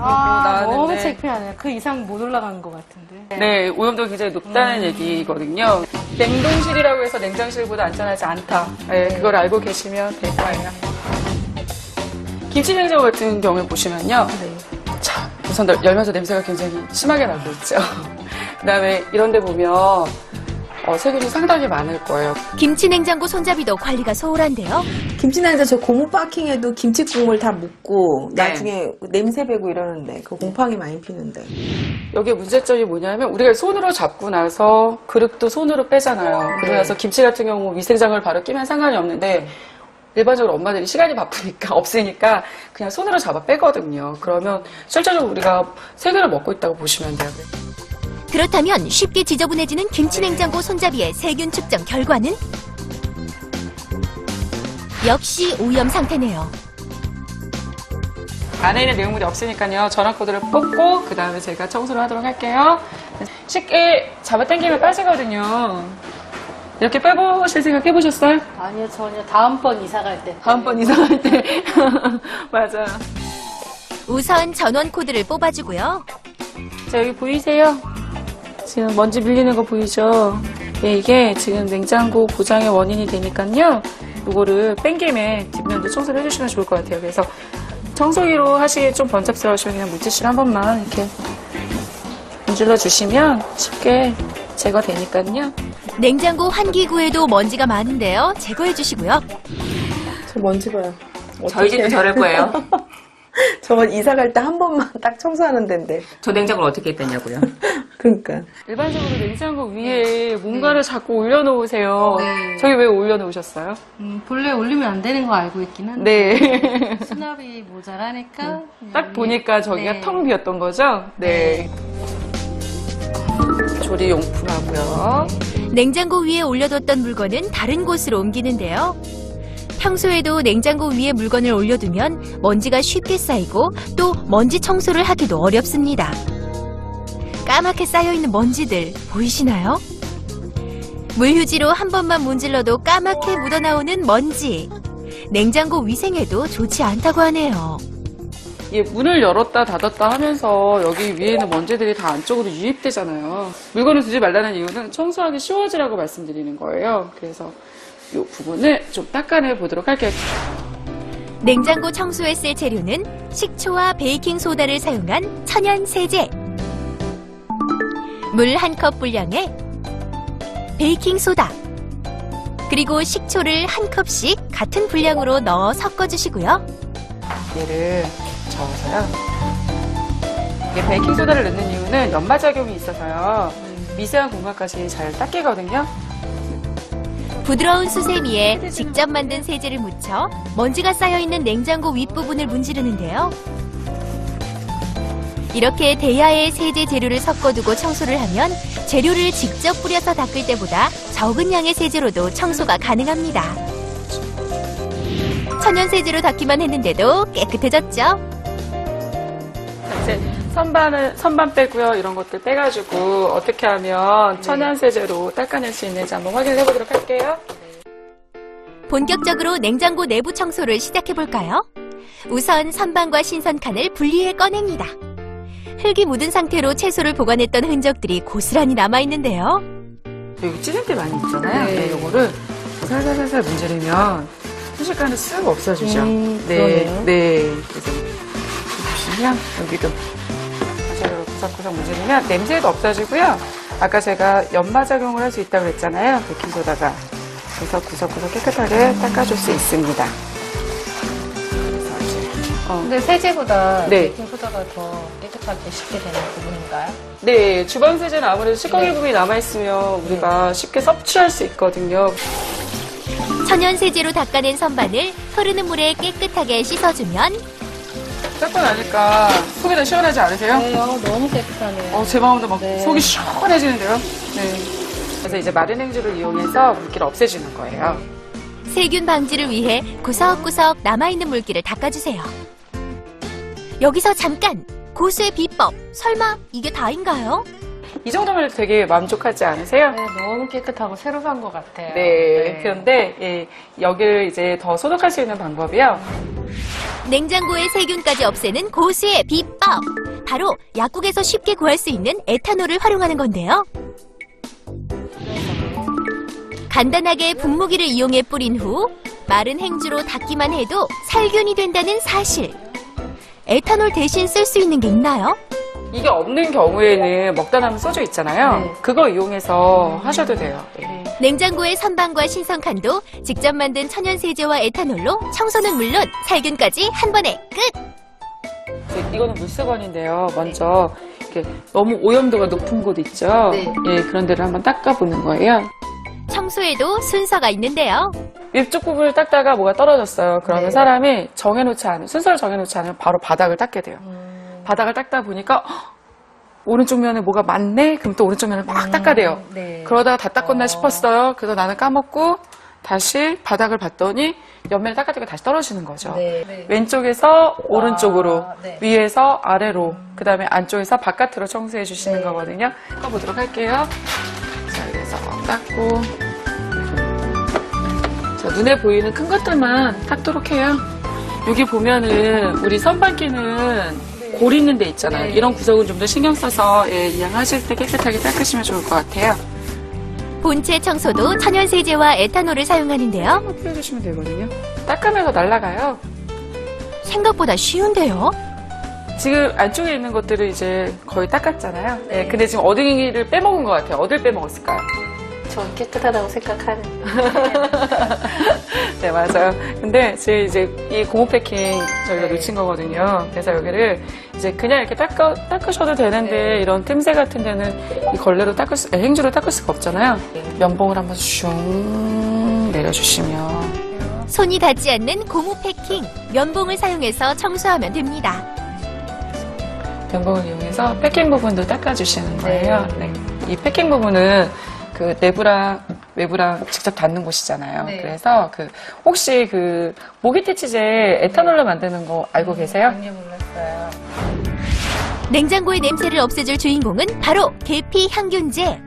나왔는데 너무 창피하네요. 그 이상 못 올라가는 것 같은데. 네, 오염도가 굉장히 높다는 얘기거든요. 냉동실이라고 해서 냉장실보다 안전하지 않다. 네, 그걸 알고 계시면 될 거예요. 김치 냉장고 같은 경우에 보시면요. 자, 우선 열면서 냄새가 굉장히 심하게 나고 있죠. 그 다음에 이런 데 보면 세균이 상당히 많을 거예요. 김치 냉장고 손잡이도 관리가 소홀한데요. 김치냉장 저 고무 파킹에도 김치 국물 다 묻고 네. 나중에 냄새 배고 이러는데 그 곰팡이 많이 피는데. 여기에 문제점이 뭐냐면 우리가 손으로 잡고 나서 그릇도 손으로 빼잖아요. 그러고 나서 김치 같은 경우 위생장을 바로 끼면 상관이 없는데 일반적으로 엄마들이 시간이 바쁘니까 없으니까 그냥 손으로 잡아 빼거든요. 그러면 실제적으로 우리가 세균을 먹고 있다고 보시면 돼요. 그렇다면 쉽게 지저분해지는 김치 냉장고 손잡이의 세균 측정 결과는? 역시 오염 상태네요. 안에 있는 내용물이 없으니까요. 전원 코드를 뽑고 그 다음에 제가 청소를 하도록 할게요. 쉽게 잡아당기면 빠지거든요. 이렇게 빼보실 생각 해보셨어요? 아니요, 전혀. 다음번 이사 갈 때. 다음번 이사할 때. 맞아요. 우선 전원 코드를 뽑아주고요. 자, 여기 보이세요? 지금 먼지 밀리는 거 보이죠? 네, 이게 지금 냉장고 고장의 원인이 되니까요. 이거를 뺀 김에 뒷면도 청소를 해주시면 좋을 것 같아요. 그래서 청소기로 하시기에 좀 번잡스러우시면 그냥 물티슈를 한 번만 이렇게 문질러 주시면 쉽게 제거되니까요. 냉장고 환기구에도 먼지가 많은데요. 제거해 주시고요. 저 먼지 봐요. 저희 집도 저럴 거예요. 저번 이사 갈 때 한 번만 딱 청소하는 데인데. 저 냉장고를 어떻게 했다냐고요. 그러니까. 일반적으로 냉장고 위에 뭔가를 자꾸 올려놓으세요. 네. 저기 왜 올려놓으셨어요? 본래 올리면 안 되는 거 알고 있긴 한데. 네. 수납이 모자라니까. 딱 보니까 저기가 네. 텅 비었던 거죠? 네. 조리용품하고요. 냉장고 위에 올려뒀던 물건은 다른 곳으로 옮기는데요. 평소에도 냉장고 위에 물건을 올려두면 먼지가 쉽게 쌓이고 또 먼지 청소를 하기도 어렵습니다. 까맣게 쌓여있는 먼지들 보이시나요? 물휴지로 한 번만 문질러도 까맣게 묻어나오는 먼지. 냉장고 위생에도 좋지 않다고 하네요. 이게 문을 열었다 닫았다 하면서 여기 위에 있는 먼지들이 다 안쪽으로 유입되잖아요. 물건을 두지 말라는 이유는 청소하기 쉬워지라고 말씀드리는 거예요. 그래서 이 부분을 좀 닦아내 보도록 할게요. 냉장고 청소에 쓸 재료는 식초와 베이킹소다를 사용한 천연 세제. 물 1컵 분량에 베이킹소다, 그리고 식초를 1컵씩 같은 분량으로 넣어 섞어주시고요. 얘를 저어서요. 이게 베이킹소다를 넣는 이유는 연마작용이 있어서요. 미세한 공간까지 잘 닦이거든요. 부드러운 수세미에 직접 만든 세제를 묻혀 먼지가 쌓여있는 냉장고 윗부분을 문지르는데요. 이렇게 대야에 세제 재료를 섞어두고 청소를 하면 재료를 직접 뿌려서 닦을 때보다 적은 양의 세제로도 청소가 가능합니다. 천연 세제로 닦기만 했는데도 깨끗해졌죠? 이제 선반 빼고요. 이런 것들 빼가지고 어떻게 하면 천연 세제로 닦아낼 수 있는지 한번 확인을 해보도록 할게요. 본격적으로 냉장고 내부 청소를 시작해볼까요? 우선 선반과 신선칸을 분리해 꺼냅니다. 흙이 묻은 상태로 채소를 보관했던 흔적들이 고스란히 남아있는데요. 여기 찌든 때 많이 있잖아요. 네, 요거를 살살살살 문지르면 순식간에 쓱 없어지죠. 그러네요. 네. 그래서 보시면 여기도 마찬가지로 구석구석 문지르면 냄새도 없어지고요. 아까 제가 연마작용을 할 수 있다고 그랬잖아요. 베이킹소다가. 그래서 구석구석 깨끗하게 닦아줄 수 있습니다. 그래서 이제 근데 세제보다 네. 베이킹소다가 더 깨끗하게 쉽게 되는 부분인가요? 네, 주방 세제는 아무래도 시꺼기 부분이 남아있으면 우리가 쉽게 섭취할 수 있거든요. 천연 세제로 닦아낸 선반을 흐르는 물에 깨끗하게 씻어주면 닦고 나니까 속이 더 시원하지 않으세요? 네, 너무 깨끗하네요. 제 마음도 막 네. 속이 시원해지는데요. 네. 그래서 이제 마른 행주를 이용해서 물기를 없애주는 거예요. 세균 방지를 위해 구석구석 남아있는 물기를 닦아주세요. 여기서 잠깐! 고수의 비법! 설마 이게 다인가요? 이 정도면 되게 만족하지 않으세요? 네, 너무 깨끗하고 새로 산 것 같아요. 네. 그런데 여기를 이제 더 소독할 수 있는 방법이요. 냉장고의 세균까지 없애는 고수의 비법! 바로 약국에서 쉽게 구할 수 있는 에탄올을 활용하는 건데요. 간단하게 분무기를 이용해 뿌린 후 마른 행주로 닦기만 해도 살균이 된다는 사실. 에탄올 대신 쓸 수 있는 게 있나요? 이게 없는 경우에는 먹다 남은 소주 있잖아요. 네. 그거 이용해서 하셔도 돼요. 네. 냉장고의 선반과 신선칸도 직접 만든 천연세제와 에탄올로 청소는 물론 살균까지 한 번에 끝! 이거는 물수건인데요. 먼저 이렇게 너무 오염도가 높은 곳 있죠. 네. 예, 그런 데를 한번 닦아보는 거예요. 청소에도 순서가 있는데요. 위쪽 부분을 닦다가 뭐가 떨어졌어요. 그러면 네. 사람이 순서를 정해놓지 않으면 바로 바닥을 닦게 돼요. 바닥을 닦다 보니까 오른쪽 면에 뭐가 많네? 그럼 또 오른쪽 면을 막 닦아대요. 네. 그러다가 다 닦았나 싶었어요. 그래서 나는 까먹고 다시 바닥을 봤더니 옆면을 닦았다가 다시 떨어지는 거죠. 네. 왼쪽에서 오른쪽으로, 네. 위에서 아래로, 그 다음에 안쪽에서 바깥으로 청소해 주시는 네. 거거든요. 닦아보도록 할게요. 자, 그래서 닦고. 자, 눈에 보이는 큰 것들만 닦도록 해요. 여기 보면은 우리 선반기는 골 있는 데 있잖아요. 이런 구석은 좀 더 신경 써서 예, 이양하실 때 깨끗하게 닦으시면 좋을 것 같아요. 본체 청소도 천연세제와 에탄올을 사용하는데요. 피해주시면 되거든요. 닦으면서 날아가요. 생각보다 쉬운데요. 지금 안쪽에 있는 것들을 이제 거의 닦았잖아요. 네. 근데 지금 어디를 빼먹은 것 같아요. 어딜 빼먹었을까요? 전 깨끗하다고 생각하는. 네, 맞아요. 근데 지금 이제 이 고무 패킹 저희가 놓친 거거든요. 그래서 여기를 이제 그냥 이렇게 닦으셔도 되는데 이런 틈새 같은 데는 이 걸레로 행주로 닦을 수가 없잖아요. 면봉을 한번 슝 내려주시면. 손이 닿지 않는 고무 패킹, 면봉을 사용해서 청소하면 됩니다. 면봉을 이용해서 패킹 부분도 닦아주시는 거예요. 네. 이 패킹 부분은 그 내부랑 외부랑 직접 닿는 곳이잖아요. 네. 그래서 혹시 모기퇴치제 에탄올로 만드는 거 알고 계세요? 아니요, 몰랐어요. 냉장고의 냄새를 없애줄 주인공은 바로 계피 향균제.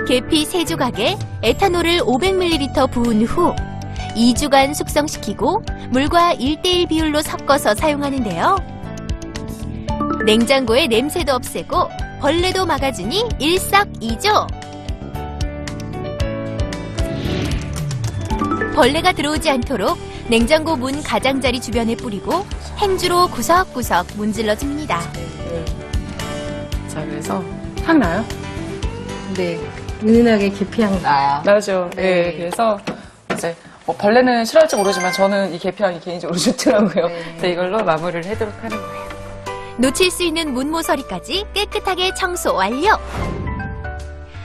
계피 3조각에 에탄올을 500ml 부은 후 2주간 숙성시키고 물과 1:1 비율로 섞어서 사용하는데요. 냉장고의 냄새도 없애고 벌레도 막아주니 일석이조. 벌레가 들어오지 않도록 냉장고 문 가장자리 주변에 뿌리고 행주로 구석구석 문질러줍니다. 자, 그래서 향 나요? 네. 은은하게 계피향 나요. 나죠. 네. 네. 그래서 이제 벌레는 싫어할지 모르지만 저는 이 계피향이 개인적으로 좋더라고요. 네. 그래서 이걸로 마무리를 해도록 하는 거예요. 놓칠 수 있는 문모서리까지 깨끗하게 청소 완료!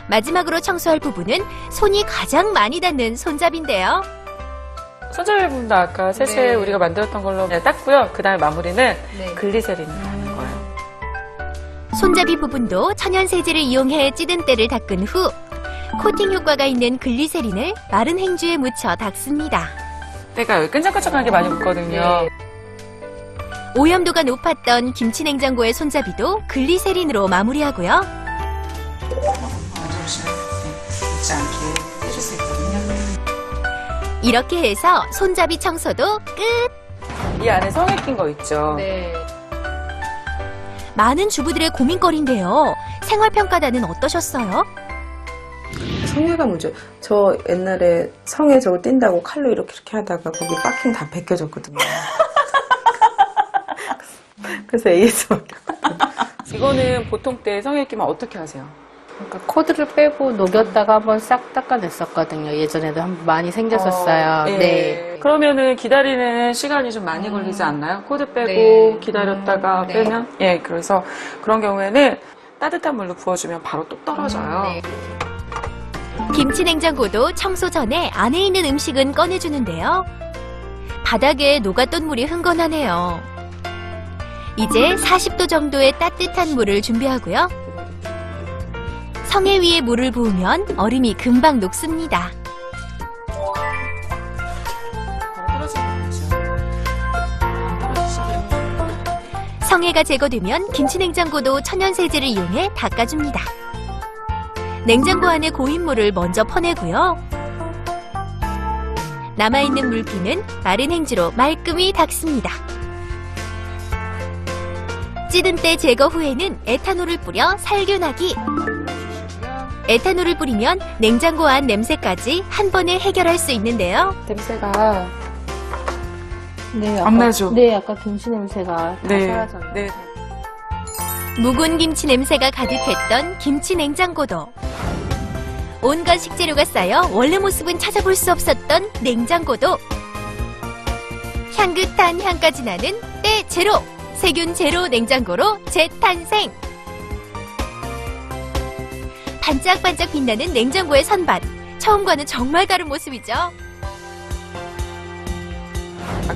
마지막으로 청소할 부분은 손이 가장 많이 닿는 손잡이인데요. 손잡이 부분도 아까 세제 네. 우리가 만들었던 걸로 그냥 닦고요. 그 다음에 마무리는 네. 글리세린을 하는 거예요. 손잡이 부분도 천연세제를 이용해 찌든 때를 닦은 후 코팅 효과가 있는 글리세린을 마른 행주에 묻혀 닦습니다. 때가 여기 끈적끈적하게 많이 묻거든요. 네. 오염도가 높았던 김치냉장고의 손잡이도 글리세린으로 마무리하고요. 만져보시면 묻지 않게 해줄 수 있거든요. 이렇게 해서 손잡이 청소도 끝! 이 안에 성에 낀 거 있죠. 네. 많은 주부들의 고민거리인데요. 생활평가단은 어떠셨어요? 성에가 문제. 저 옛날에 성에 저거 뛴다고 칼로 이렇게 하다가 거기 박킹 다 벗겨졌거든요. 그래서 AS밖에. 이거는 보통 때 성에 끼면 어떻게 하세요? 그러니까 코드를 빼고 녹였다가 한번 싹 닦아냈었거든요. 예전에도 한번 많이 생겼었어요. 예. 네. 그러면은 기다리는 시간이 좀 많이 걸리지 않나요? 코드 빼고 네. 기다렸다가 네. 빼면? 예, 그래서 그런 경우에는 따뜻한 물로 부어주면 바로 똑 떨어져요. 네. 김치냉장고도 청소 전에 안에 있는 음식은 꺼내주는데요. 바닥에 녹았던 물이 흥건하네요. 이제 40도 정도의 따뜻한 물을 준비하고요. 성에 위에 물을 부으면 얼음이 금방 녹습니다. 성에가 제거되면 김치냉장고도 천연세제를 이용해 닦아줍니다. 냉장고 안에 고인물을 먼저 퍼내고요. 남아있는 물기는 마른 행주로 말끔히 닦습니다. 찌든 때 제거 후에는 에탄올을 뿌려 살균하기. 에탄올을 뿌리면 냉장고 안 냄새까지 한 번에 해결할 수 있는데요. 냄새가 네, 안 나죠? 네, 아까 김치 냄새가 다 네. 사라졌네요. 네. 묵은 김치 냄새가 가득했던 김치 냉장고도 온갖 식재료가 쌓여 원래 모습은 찾아볼 수 없었던 냉장고도 향긋한 향까지 나는 때 제로 세균 제로 냉장고로 재탄생. 반짝반짝 빛나는 냉장고의 선반 처음과는 정말 다른 모습이죠.